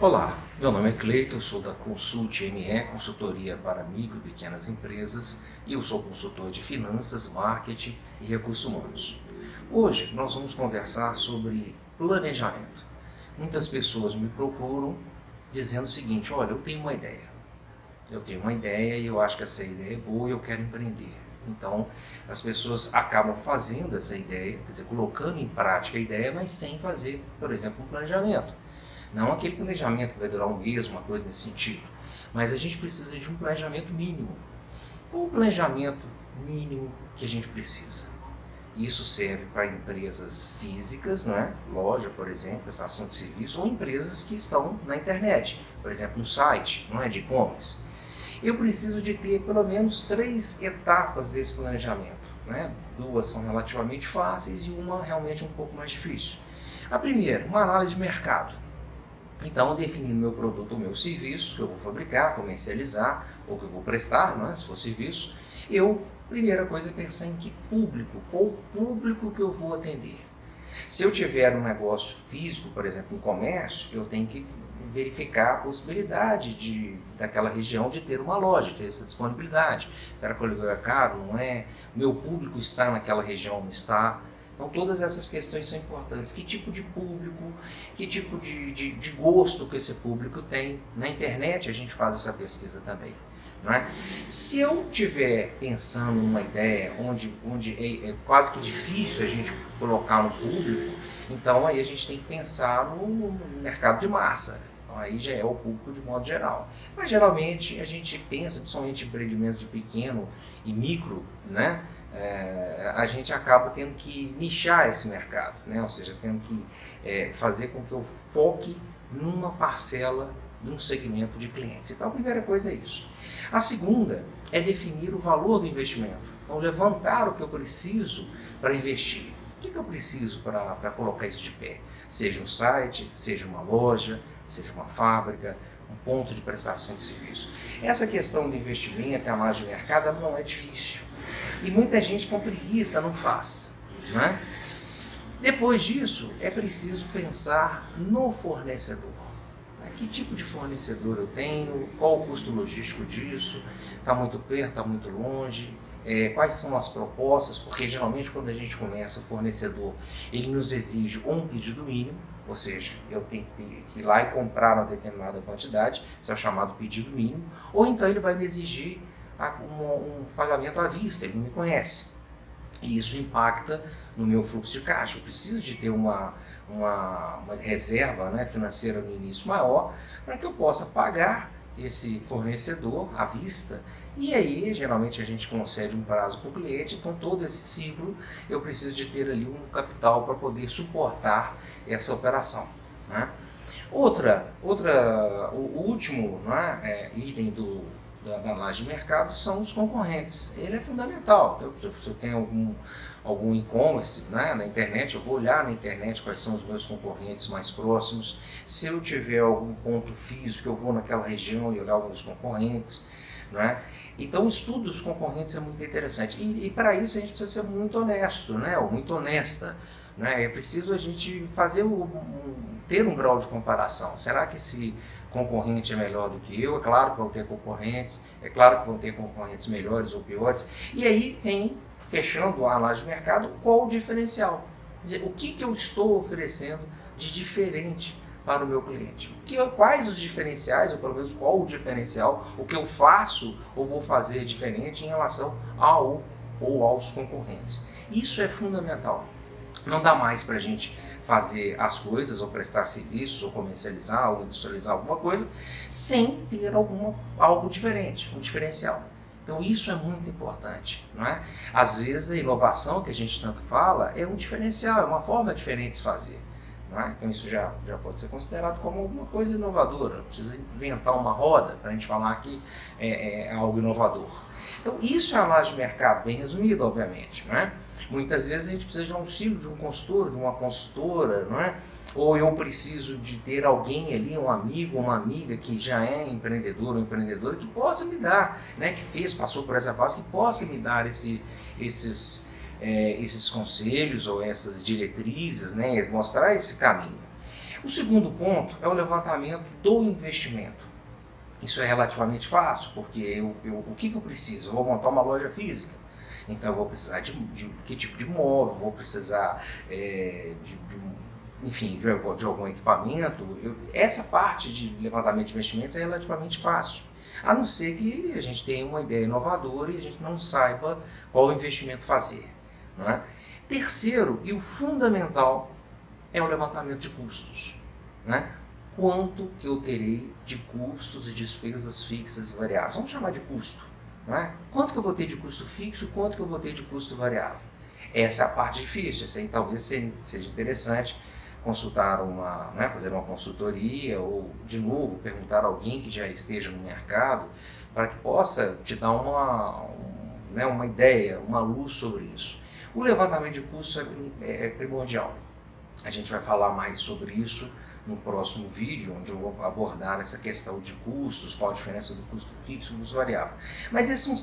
Olá, meu nome é Cleiton, sou da Consult ME, consultoria para micro e pequenas empresas, e eu sou consultor de finanças, marketing e recursos humanos. Hoje nós vamos conversar sobre planejamento. Muitas pessoas me procuram dizendo o seguinte: olha, eu tenho uma ideia e eu acho que essa ideia é boa e eu quero empreender. Então, as pessoas acabam fazendo essa ideia, quer dizer, colocando em prática a ideia, mas sem fazer, por exemplo, um planejamento. Não aquele planejamento que vai durar um mês, uma coisa nesse sentido. Mas a gente precisa de um planejamento mínimo. Qual o planejamento mínimo que a gente precisa? Isso serve para empresas físicas, não é? Loja, por exemplo, prestação de serviço, ou empresas que estão na internet, por exemplo, no site, não é, de e-commerce. Eu preciso de ter pelo menos 3 etapas desse planejamento. Né? 2 são relativamente fáceis e uma realmente um pouco mais difícil. A primeira, uma análise de mercado. Então, definindo meu produto ou meu serviço, que eu vou fabricar, comercializar, ou que eu vou prestar, né, se for serviço, primeira coisa é pensar em que público, qual público que eu vou atender. Se eu tiver um negócio físico, por exemplo, um comércio, eu tenho que verificar a possibilidade daquela região de ter uma loja, ter essa disponibilidade. Será que o aluguel é caro? Não é? Meu público está naquela região, não está? Então todas essas questões são importantes. Que tipo de público, que tipo de gosto que esse público tem. Na internet a gente faz essa pesquisa também. Não é? Se eu estiver pensando numa ideia onde é quase que difícil a gente colocar no público, então aí a gente tem que pensar no mercado de massa. Então aí já é o público de modo geral. Mas geralmente a gente pensa, principalmente em empreendimentos de pequeno e micro, né? A gente acaba tendo que nichar esse mercado, né? Ou seja, tendo que fazer com que eu foque numa parcela, num segmento de clientes. Então a primeira coisa é isso. A segunda é definir o valor do investimento. Então levantar o que eu preciso para investir. O que eu preciso para colocar isso de pé? Seja um site, seja uma loja, seja uma fábrica, um ponto de prestação de serviço. Essa questão do investimento, a análise de mercado, não é difícil. E muita gente com preguiça não faz. Né? Depois disso, é preciso pensar no fornecedor. Que tipo de fornecedor eu tenho? Qual o custo logístico disso? Está muito perto, está muito longe? Quais são as propostas? Porque geralmente quando a gente começa, o fornecedor ele nos exige um pedido mínimo, ou seja, eu tenho que ir lá e comprar uma determinada quantidade, isso é o chamado pedido mínimo, ou então ele vai me exigir um pagamento à vista, ele não me conhece. E isso impacta no meu fluxo de caixa. Eu preciso de ter uma reserva, né, financeira no início maior, para que eu possa pagar esse fornecedor à vista. E aí, geralmente, a gente concede um prazo para o cliente, então todo esse ciclo eu preciso de ter ali um capital para poder suportar essa operação. Né? O último, né, item da análise de mercado são os concorrentes. Ele é fundamental. Se eu tenho algum e-commerce, né, na internet, eu vou olhar na internet quais são os meus concorrentes mais próximos. Se eu tiver algum ponto físico, eu vou naquela região e olhar alguns concorrentes. Né? Então o estudo dos concorrentes é muito interessante. E para isso a gente precisa ser muito honesto, né, ou muito honesta. Né? É preciso a gente ter um grau de comparação. Será que esse concorrente é melhor do que eu? É claro que vão ter concorrentes, é claro que vão ter concorrentes melhores ou piores. E aí vem, fechando a análise de mercado, qual o diferencial? Quer dizer, o que eu estou oferecendo de diferente para o meu cliente? Quais os diferenciais, ou pelo menos qual o diferencial, o que eu faço ou vou fazer diferente em relação aos concorrentes? Isso é fundamental. Não dá mais para a gente fazer as coisas, ou prestar serviços, ou comercializar, ou industrializar alguma coisa, sem ter algo diferente, um diferencial. Então isso é muito importante. Não é? Às vezes a inovação que a gente tanto fala é um diferencial, é uma forma diferente de se fazer. Não é? Então isso já pode ser considerado como alguma coisa inovadora. Não precisa inventar uma roda para a gente falar que é algo inovador. Então isso é a análise de mercado, bem resumida, obviamente. Não é? Muitas vezes a gente precisa de um auxílio de um consultor, de uma consultora, não é? Ou eu preciso de ter alguém ali, um amigo, uma amiga que já é empreendedor ou empreendedora, que possa me dar, né, que passou por essa fase, que possa me dar esses conselhos ou essas diretrizes, né, mostrar esse caminho. O segundo ponto é o levantamento do investimento. Isso é relativamente fácil, porque o que eu preciso? Eu vou montar uma loja física, então eu vou precisar de que tipo de imóvel, vou precisar enfim, de algum equipamento. Essa parte de levantamento de investimentos é relativamente fácil, a não ser que a gente tenha uma ideia inovadora e a gente não saiba qual investimento fazer, não é? Terceiro, e o fundamental, é o levantamento de custos, né? Quanto que eu terei de custos e despesas fixas e variáveis? Vamos chamar de custo, né? Quanto que eu vou ter de custo fixo, quanto que eu vou ter de custo variável? Essa é a parte difícil, essa aí talvez seja interessante consultar fazer uma consultoria ou, de novo, perguntar a alguém que já esteja no mercado para que possa te dar uma ideia, uma luz sobre isso. O levantamento de custos é primordial. A gente vai falar mais sobre isso no próximo vídeo, onde eu vou abordar essa questão de custos, qual a diferença do custo fixo e do custo variável. Mas esses são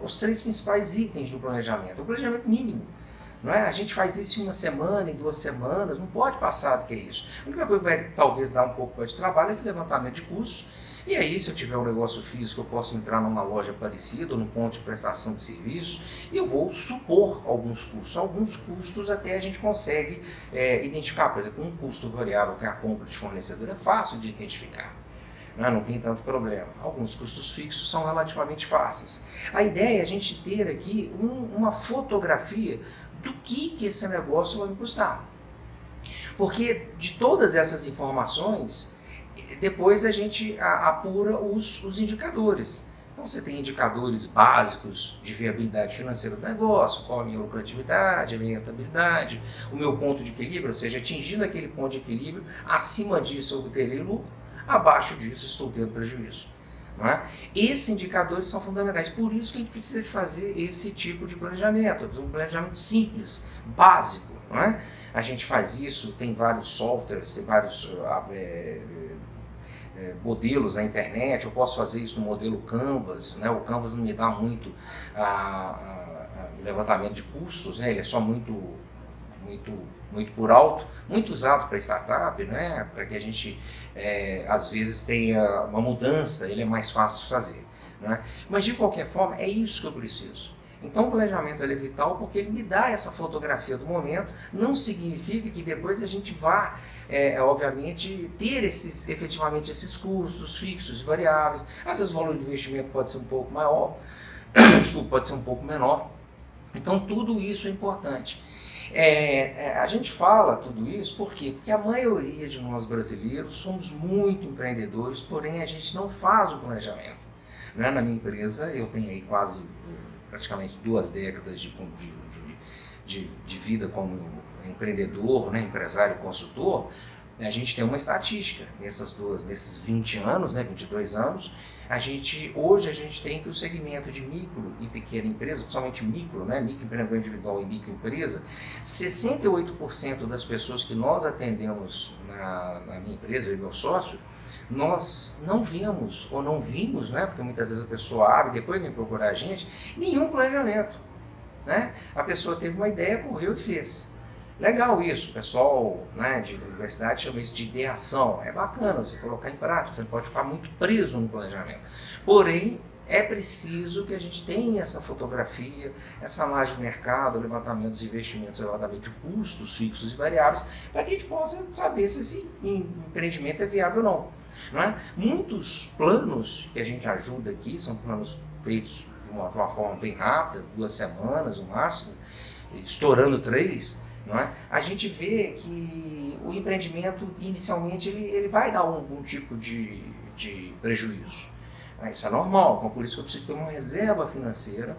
os três principais itens do planejamento. O planejamento mínimo. Não é? A gente faz isso em uma semana, em 2 semanas, não pode passar do que é isso. A única coisa que vai talvez dar um pouco mais de trabalho é esse levantamento de custos. E aí, se eu tiver um negócio físico, eu posso entrar numa loja parecida, num ponto de prestação de serviço, e eu vou supor alguns custos. Alguns custos até a gente consegue identificar. Por exemplo, um custo variável, que é a compra de fornecedor, é fácil de identificar. Não tem tanto problema. Alguns custos fixos são relativamente fáceis. A ideia é a gente ter aqui uma fotografia do que esse negócio vai me custar. Porque de todas essas informações, depois a gente apura os indicadores. Então você tem indicadores básicos de viabilidade financeira do negócio, qual a minha lucratividade, a minha rentabilidade, o meu ponto de equilíbrio, ou seja, atingindo aquele ponto de equilíbrio, acima disso eu terei lucro, abaixo disso estou tendo prejuízo. Não é? Esses indicadores são fundamentais, por isso que a gente precisa de fazer esse tipo de planejamento, um planejamento simples, básico. Não é? A gente faz isso, tem vários softwares, tem vários modelos na internet. Eu posso fazer isso no modelo Canvas, né? O Canvas não me dá muito levantamento de custos, né? Ele é só muito por alto, muito usado para startup, né? Para que a gente às vezes tenha uma mudança, ele é mais fácil de fazer, né? Mas de qualquer forma é isso que eu preciso. Então o planejamento é vital porque ele me dá essa fotografia do momento. Não significa que depois a gente vá obviamente ter efetivamente esses custos fixos e variáveis. Às vezes o valor de investimento pode ser um pouco maior, pode ser um pouco menor. Então tudo isso é importante. A gente fala tudo isso por quê? Porque a maioria de nós brasileiros somos muito empreendedores, porém a gente não faz o planejamento. Né? Na minha empresa eu tenho aí praticamente 2 décadas de vida como empreendedor, né? Empresário e consultor. A gente tem uma estatística nesses 20 anos, né? 22 anos. Hoje a gente tem que o segmento de micro e pequena empresa, principalmente micro, né, microempreendedor individual e microempresa, 68% das pessoas que nós atendemos na minha empresa, eu e meu sócio, nós não vimos, ou não vimos, né, porque muitas vezes a pessoa abre e depois vem procurar a gente, nenhum planejamento. Né? A pessoa teve uma ideia, correu e fez. Legal isso, o pessoal, né, de universidade chama isso de ideação. É bacana você colocar em prática, você não pode ficar muito preso no planejamento. Porém, é preciso que a gente tenha essa fotografia, essa análise de mercado, levantamento dos investimentos, levantamento de custos fixos e variáveis, para que a gente possa saber se esse empreendimento é viável ou não é? Muitos planos que a gente ajuda aqui são planos feitos de uma forma bem rápida, 2 semanas no máximo, estourando 3. Não é? A gente vê que o empreendimento inicialmente ele vai dar algum tipo de prejuízo. Isso é normal, então por isso que eu preciso ter uma reserva financeira,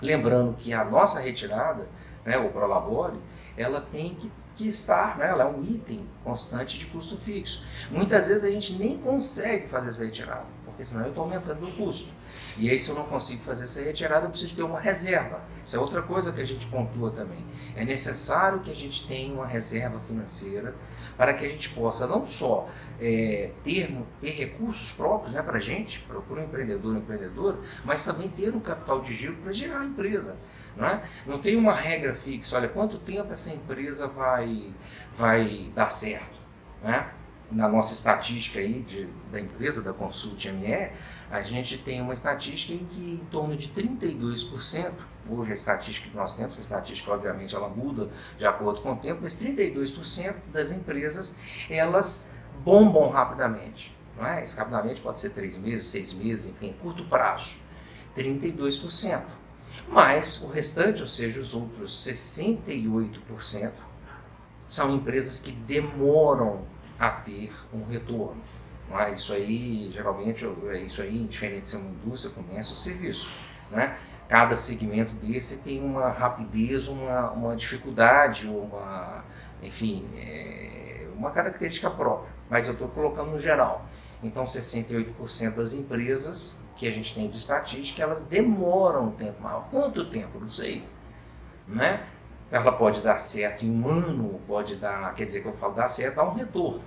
lembrando que a nossa retirada, né, o Prolabore, ela tem que estar, né, ela é um item constante de custo fixo. Muitas vezes a gente nem consegue fazer essa retirada, porque senão eu estou aumentando o custo. E aí, se eu não consigo fazer essa retirada, eu preciso ter uma reserva. Isso é outra coisa que a gente pontua também. É necessário que a gente tenha uma reserva financeira para que a gente possa não só ter recursos próprios, né, para a gente, para o empreendedor ou empreendedora, mas também ter um capital de giro para gerar a empresa. Não tem uma regra fixa, olha, quanto tempo essa empresa vai dar certo. Né? na nossa estatística aí da empresa, da Consult ME, a gente tem uma estatística em que em torno de 32%, hoje a estatística que nós temos, a estatística obviamente ela muda de acordo com o tempo, mas 32% das empresas, elas bombam rapidamente. Não é? Esse rapidamente pode ser 3 meses, 6 meses, enfim, curto prazo, 32%. Mas o restante, ou seja, os outros 68%, são empresas que demoram a ter um retorno. Não é? Isso aí, geralmente, isso aí, diferente de ser uma indústria, começa o serviço. Né? Cada segmento desse tem uma rapidez, uma dificuldade, enfim, uma característica própria, mas eu estou colocando no geral. Então, 68% das empresas que a gente tem de estatística, elas demoram um tempo maior. Quanto tempo? Não sei. Né? Ela pode dar certo em um ano, pode dar, quer dizer que eu falo dar certo, dá um retorno.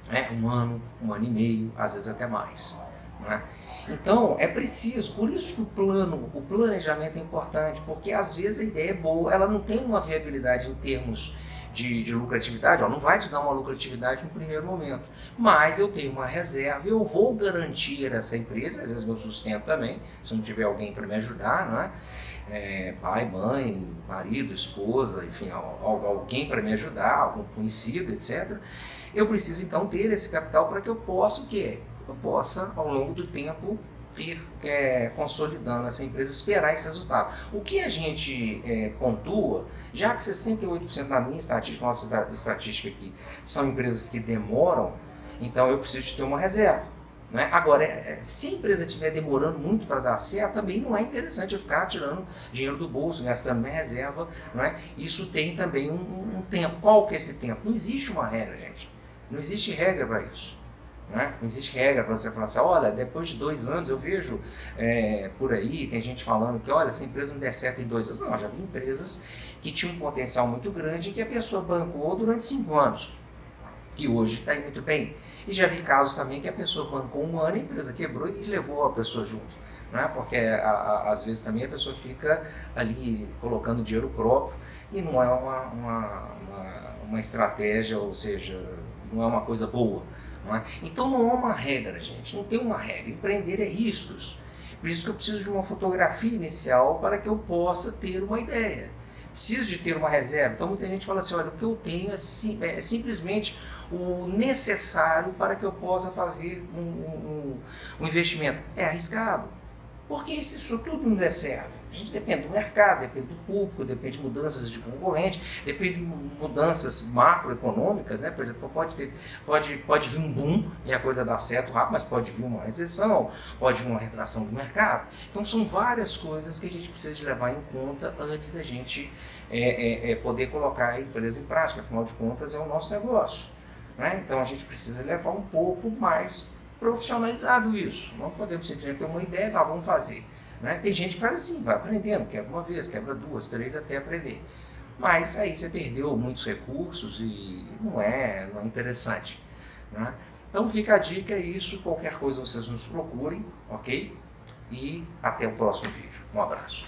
Né? Um ano e meio, às vezes até mais. Né? Então, é preciso, por isso que o planejamento é importante, porque às vezes a ideia é boa, ela não tem uma viabilidade em termos de lucratividade, não vai te dar uma lucratividade no primeiro momento, mas eu tenho uma reserva, eu vou garantir essa empresa, às vezes meu sustento também, se não tiver alguém para me ajudar, não é? Pai, mãe, marido, esposa, enfim, alguém para me ajudar, algum conhecido, etc. Eu preciso então ter esse capital para que eu possa o quê? Eu possa, ao longo do tempo, ir consolidando essa empresa, esperar esse resultado. O que a gente pontua, já que 68% da minha estatística, nossa estatística aqui, são empresas que demoram, então eu preciso de ter uma reserva. Né? Agora, se a empresa estiver demorando muito para dar certo, também não é interessante eu ficar tirando dinheiro do bolso, gastando minha reserva. Né? Isso tem também um tempo. Qual que é esse tempo? Não existe uma regra, gente. Não existe regra para isso. Né? Não existe regra para você falar assim, olha, depois de 2 anos eu vejo por aí, tem gente falando que, olha, essa empresa não der certo em 2 anos. Não, já vi empresas que tinham um potencial muito grande e que a pessoa bancou durante 5 anos, que hoje está indo muito bem. E já vi casos também que a pessoa bancou 1 ano e a empresa quebrou e levou a pessoa junto. Né? Porque às vezes também a pessoa fica ali colocando dinheiro próprio e não é uma estratégia, ou seja, não é uma coisa boa. Não é? Então não é uma regra, gente, não tem uma regra. Empreender é riscos. Por isso que eu preciso de uma fotografia inicial para que eu possa ter uma ideia. Preciso de ter uma reserva. Então muita gente fala assim, olha, o que eu tenho é simplesmente o necessário para que eu possa fazer um investimento. É arriscado. Porque se isso tudo não der certo, a gente depende do mercado, depende do público, depende de mudanças de concorrente, depende de mudanças macroeconômicas, né? Por exemplo, pode vir um boom e a coisa dá certo rápido, mas pode vir uma recessão, pode vir uma retração do mercado. Então são várias coisas que a gente precisa de levar em conta antes da gente poder colocar a empresa em prática, afinal de contas é o nosso negócio. Né? Então a gente precisa levar um pouco mais profissionalizado isso. Não podemos simplesmente ter uma ideia, vamos fazer. Né? Tem gente que faz assim, vai aprendendo, quebra uma vez, quebra 2, 3 até aprender. Mas aí você perdeu muitos recursos e não é interessante. Né? Então fica a dica, é isso, qualquer coisa vocês nos procurem, ok? E até o próximo vídeo. Um abraço.